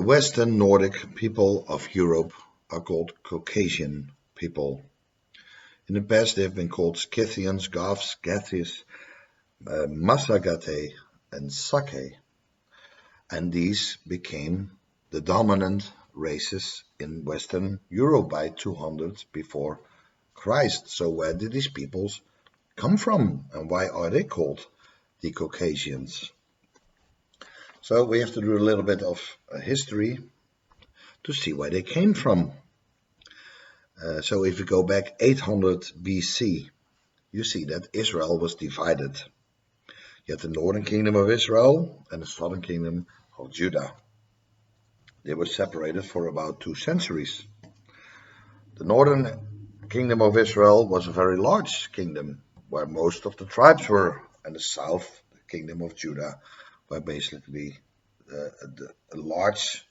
The Western Nordic people of Europe are called Caucasian people. In the past, they have been called Scythians, Goths, Gathis, Masagate, and Sake, and these became the dominant races in Western Europe by 200 before Christ. So where did these peoples come from, and why are they called the Caucasians? So we have to do a little bit of history to see where they came from. So if we go back 800 BC, you see that Israel was divided. You had the northern kingdom of Israel and the southern kingdom of Judah. They were separated for about 2 centuries. The northern kingdom of Israel was a very large kingdom where most of the tribes were, and the south, the kingdom of Judah, where basically a large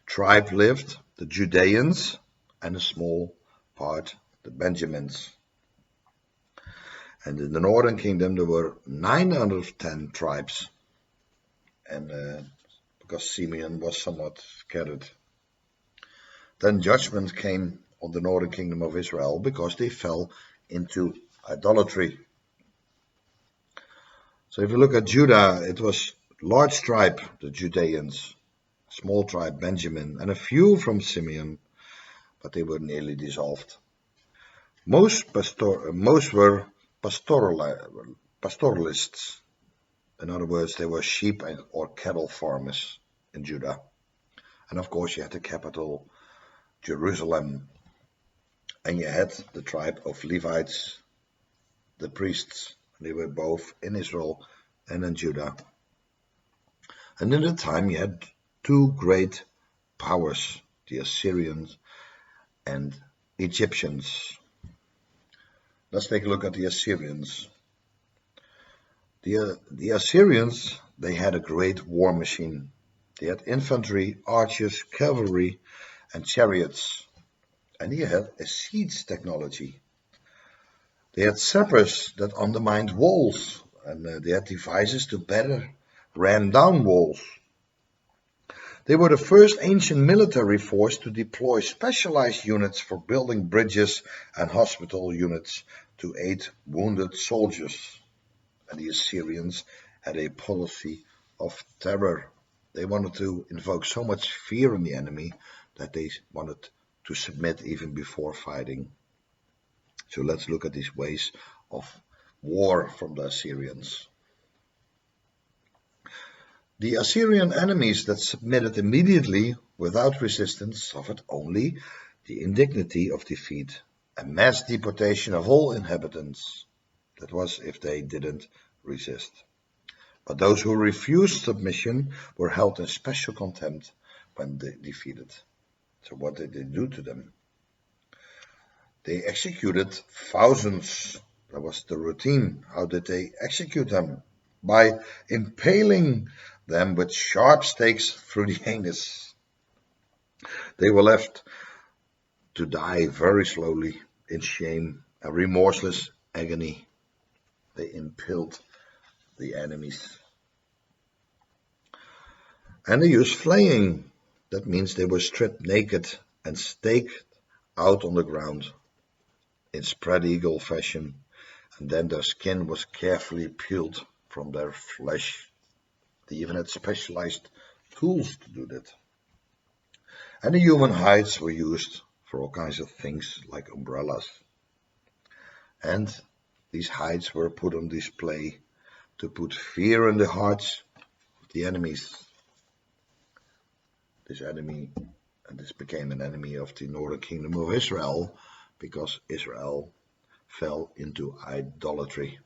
tribe lived, the Judeans, and a small part, the Benjamins. And in the northern kingdom there were 910 tribes, and because Simeon was somewhat scattered. Then judgment came on the northern kingdom of Israel because they fell into idolatry. So if you look at Judah, it was large tribe, the Judeans, small tribe, Benjamin, and a few from Simeon, but they were nearly dissolved. Most were pastoralists. In other words, they were sheep or cattle farmers in Judah. And of course, you had the capital, Jerusalem, and you had the tribe of Levites, the priests. They were both in Israel and in Judah. And in the time, you had 2 great powers, the Assyrians and Egyptians. Let's take a look at the Assyrians. The Assyrians, they had a great war machine. They had infantry, archers, cavalry, and chariots. And they had a siege technology. They had sappers that undermined walls, and they had devices to better ram down walls. They were the first ancient military force to deploy specialized units for building bridges and hospital units to aid wounded soldiers. And the Assyrians had a policy of terror. They wanted to invoke so much fear in the enemy that they wanted to submit even before fighting. So let's look at these ways of war from the Assyrians. The Assyrian enemies that submitted immediately without resistance suffered only the indignity of defeat, a mass deportation of all inhabitants. That was if they didn't resist. But those who refused submission were held in special contempt when they defeated. So what did they do to them? They executed thousands. That was the routine. How did they execute them? By impaling them with sharp stakes through the anus. They were left to die very slowly in shame and remorseless agony. They impaled the enemies. And they used flaying. That means they were stripped naked and staked out on the ground in spread eagle fashion, and then their skin was carefully peeled from their flesh. They even had specialized tools to do that. And the human hides were used for all kinds of things like umbrellas. And these hides were put on display to put fear in the hearts of the enemies. This became an enemy of the northern kingdom of Israel because Israel fell into idolatry.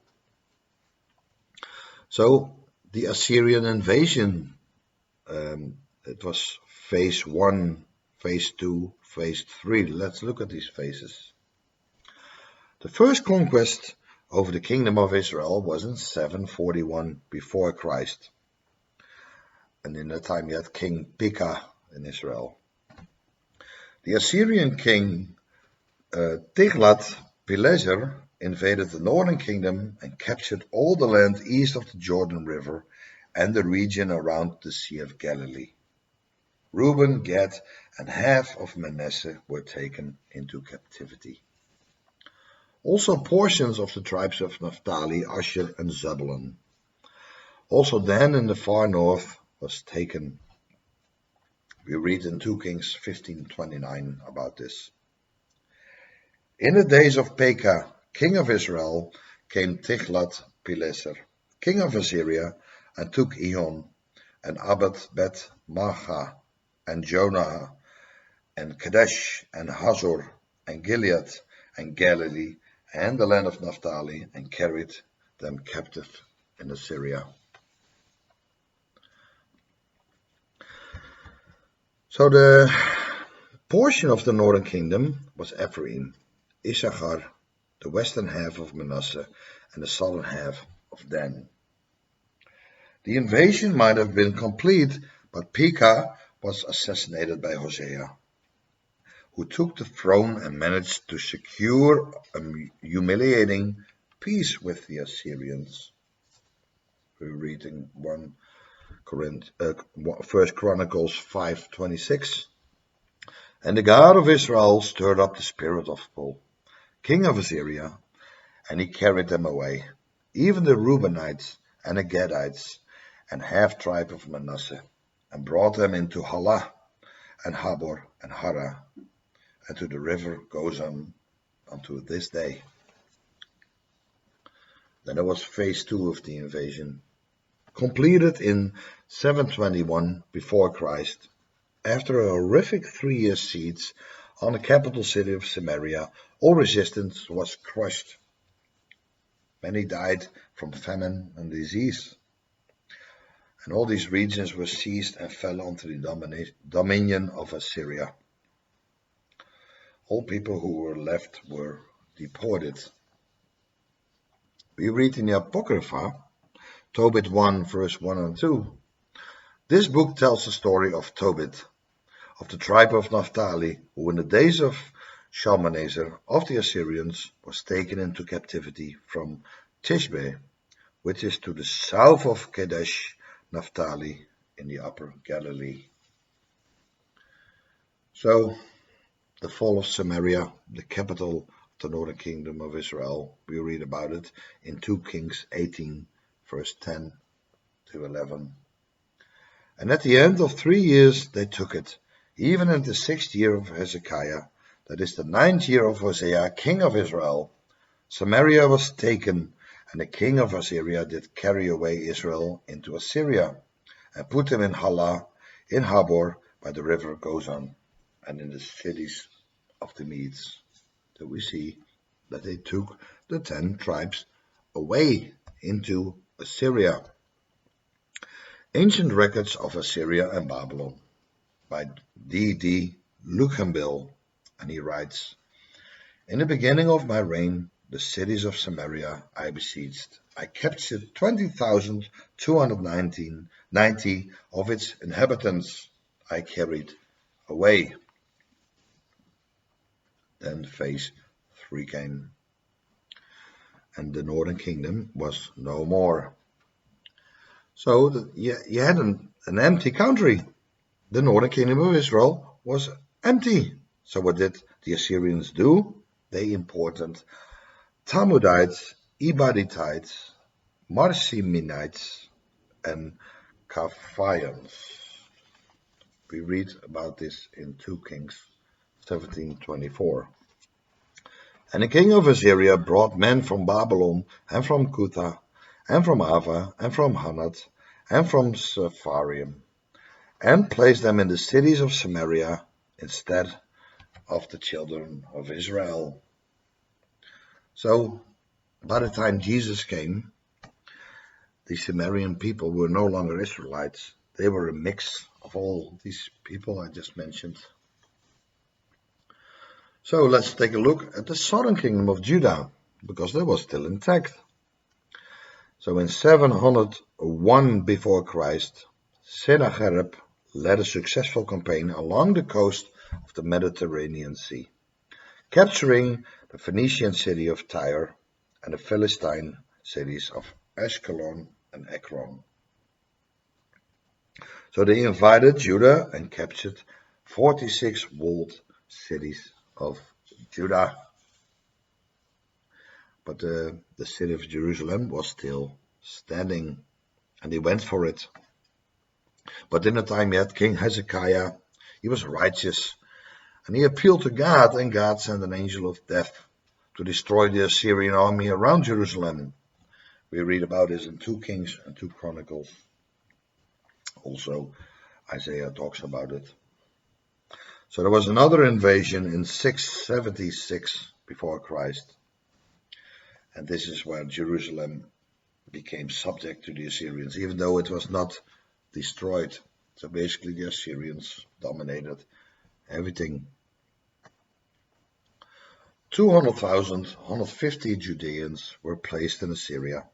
So the Assyrian invasion, it was phase 1, phase 2, phase 3. Let's look at these phases. The first conquest over the kingdom of Israel was in 741 before Christ. And in that time you had King Pekah in Israel. The Assyrian king Tiglath-Pileser invaded the northern kingdom and captured all the land east of the Jordan River and the region around the Sea of Galilee. Reuben, Gad, and half of Manasseh were taken into captivity. Also portions of the tribes of Naphtali, Asher, and Zebulun. Also Dan in the far north was taken. We read in 2 Kings 15:29 about this. In the days of Pekah, king of Israel, came Tiglath-Pileser, king of Assyria, and took Ihon, and Abel-beth-maachah, and Jonah, and Kadesh, and Hazor, and Gilead, and Galilee, and the land of Naphtali, and carried them captive in Assyria. So the portion of the northern kingdom was Ephraim, Issachar, the western half of Manasseh, and the southern half of Dan. The invasion might have been complete, but Pekah was assassinated by Hosea, who took the throne and managed to secure a humiliating peace with the Assyrians. We're reading 1 Chronicles 5:26. And the God of Israel stirred up the spirit of Paul, king of Assyria, and he carried them away, even the Reubenites and the Gadites and half tribe of Manasseh, and brought them into Halah and Habor and Hara, and to the river Gozan unto this day. Then there was phase 2 of the invasion, completed in 721 before Christ, after a horrific 3-year siege on the capital city of Samaria. All resistance was crushed. Many died from famine and disease, and all these regions were seized and fell under the dominion of Assyria. All people who were left were deported. We read in the Apocrypha, Tobit 1, verse 1 and 2. This book tells the story of Tobit, of the tribe of Naphtali, who in the days of Shalmaneser of the Assyrians was taken into captivity from Tishbe, which is to the south of Kadesh, Naphtali, in the upper Galilee. So, the fall of Samaria, the capital of the northern kingdom of Israel, we read about it in 2 Kings 18, verse 10 to 11. And at the end of 3 years they took it, even in the 6th year of Hezekiah, that is the 9th year of Hosea, king of Israel. Samaria was taken, and the king of Assyria did carry away Israel into Assyria, and put them in Halah, in Habor, by the river Gozan, and in the cities of the Medes. So we see that they took the 10 tribes away into Assyria. Ancient records of Assyria and Babylon by D.D. Lukenbill, and he writes, in the beginning of my reign, the cities of Samaria I besieged. I captured 20,290 of its inhabitants I carried away. Then phase 3 came, and the northern kingdom was no more. So you had an empty country. The northern kingdom of Israel was empty. So what did the Assyrians do? They imported Tamudites, Ebadites, Marciminites, and Caphians. We read about this in 2 Kings 17:24. And the king of Assyria brought men from Babylon, and from Cutha, and from Ava, and from Hanat, and from Sepharvaim, and placed them in the cities of Samaria instead of the children of Israel. So, by the time Jesus came, the Sumerian people were no longer Israelites. They were a mix of all these people I just mentioned. So let's take a look at the southern kingdom of Judah, because that was still intact. So in 701 before Christ, Sennacherib led a successful campaign along the coast of the Mediterranean Sea, capturing the Phoenician city of Tyre and the Philistine cities of Ashkelon and Ekron. So they invaded Judah and captured 46 walled cities of Judah. But the city of Jerusalem was still standing, and they went for it. But in the time yet, King Hezekiah, he was righteous, and he appealed to God, and God sent an angel of death to destroy the Assyrian army around Jerusalem. We read about this in 2 Kings and 2 Chronicles. Also, Isaiah talks about it. So there was another invasion in 676 before Christ. And this is where Jerusalem became subject to the Assyrians, even though it was not destroyed. So basically the Assyrians dominated everything. 200,000, 150 Judeans were placed in Assyria,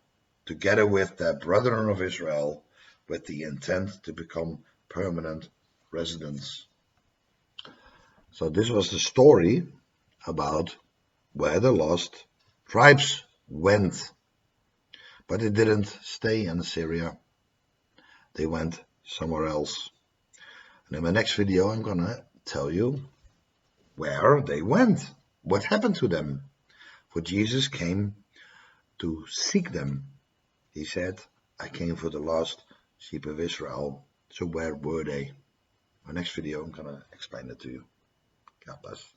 together with their brethren of Israel, with the intent to become permanent residents. So this was the story about where the lost tribes went. But they didn't stay in Assyria. They went somewhere else. And in my next video, I'm gonna tell you where they went, what happened to them. For Jesus came to seek them. He said, I came for the lost sheep of Israel. So where were they? My next video, I'm gonna explain it to you. God bless.